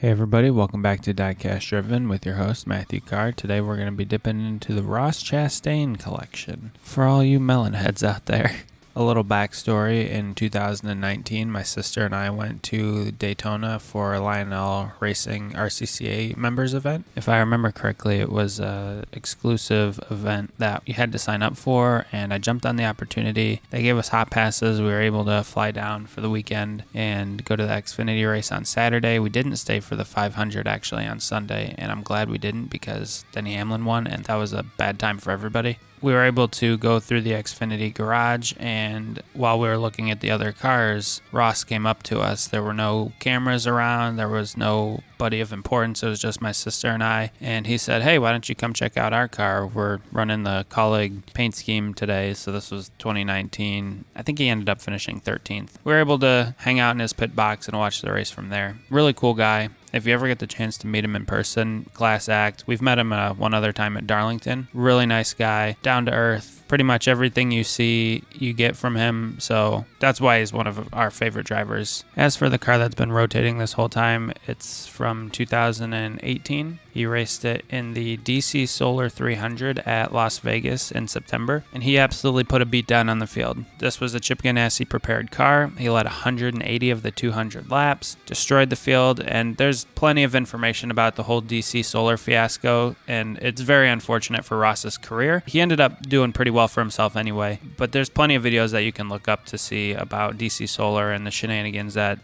Hey everybody, welcome back to Diecast Driven with your host Matthew Carr. Today we're going to be dipping into the Ross Chastain collection. For all you Melon heads out there, a little backstory. In 2019, my sister and I went to Daytona for a Lionel Racing RCCA members event. If I remember correctly, it was an exclusive event that you had to sign up for, and I jumped on the opportunity. They gave us hot passes. We were able to fly down for the weekend and go to the Xfinity race on Saturday. We didn't stay for the 500 actually on Sunday, and I'm glad we didn't because Denny Hamlin won, and that was a bad time for everybody. We were able to go through the Xfinity garage, and while we were looking at the other cars, Ross came up to us. There were no cameras around. There was nobody of importance. It was just my sister and I. And he said, "Hey, why don't you come check out our car? We're running the colleague paint scheme today." So this was 2019. I think he ended up finishing 13th. We were able to hang out in his pit box and watch the race from there. Really cool guy. If you ever get the chance to meet him in person, class act. We've met him one other time at Darlington. Really nice guy, down to earth. Pretty much everything you see, you get from him. So that's why he's one of our favorite drivers. As for the car that's been rotating this whole time, it's from 2018. He raced it in the DC Solar 300 at Las Vegas in September, and he absolutely put a beat down on the field. This was a Chip Ganassi prepared car. He led 180 of the 200 laps, destroyed the field, and there's plenty of information about the whole DC Solar fiasco, and it's very unfortunate for Ross's career. He ended up doing pretty well for himself anyway, but there's plenty of videos that you can look up to see about DC Solar and the shenanigans that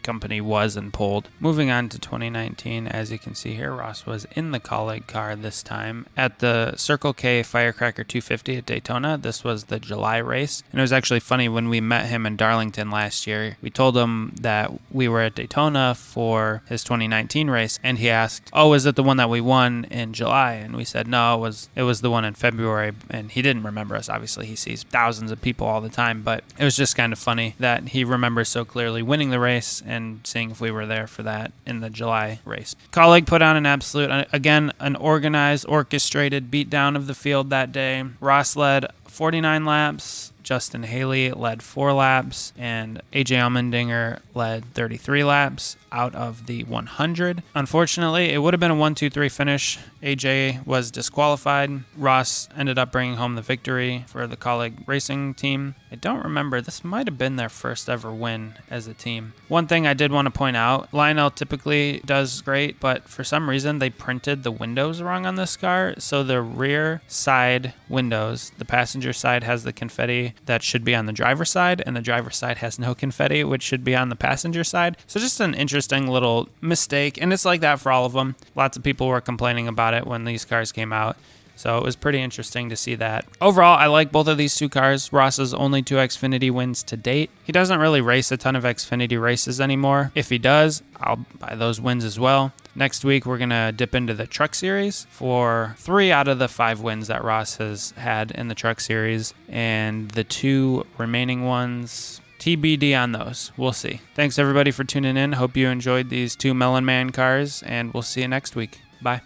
company was and pulled. Moving on to 2019, as you can see here, Ross was in the colleague car this time at the Circle K Firecracker 250 at Daytona. This was the July race, and it was actually funny when we met him in Darlington last year. We told him that we were at Daytona for his 2019 race, and he asked, "Oh, is it the one that we won in July?" And we said, "No, it was the one in February." And he didn't remember us. Obviously, he sees thousands of people all the time, but it was just kind of funny that he remembers so clearly winning the race and seeing if we were there for that in the July race. Colleague put on an absolute, again, an organized, orchestrated beatdown of the field that day. Ross led 49 laps. Justin Haley led 4 laps, and AJ Allmendinger led 33 laps out of the 100. Unfortunately, it would have been a 1-2-3 finish. AJ was disqualified. Ross ended up bringing home the victory for the colleague racing team. I don't remember. This might have been their first ever win as a team. One thing I did want to point out, Lionel typically does great, but for some reason they printed the windows wrong on this car. So the rear side windows, the passenger side has the confetti that should be on the driver's side, and the driver's side has no confetti, which should be on the passenger side. So just an interesting little mistake, and it's like that for all of them. Lots of people were complaining about it when these cars came out. So it was pretty interesting to see that. Overall, I like both of these two cars. Ross's only 2 Xfinity wins to date. He doesn't really race a ton of Xfinity races anymore. If he does, I'll buy those wins as well. Next week, we're going to dip into the Truck Series for 3 out of the 5 wins that Ross has had in the Truck Series. And the 2 remaining ones, TBD on those. We'll see. Thanks, everybody, for tuning in. Hope you enjoyed these 2 Melon Man cars, and we'll see you next week. Bye.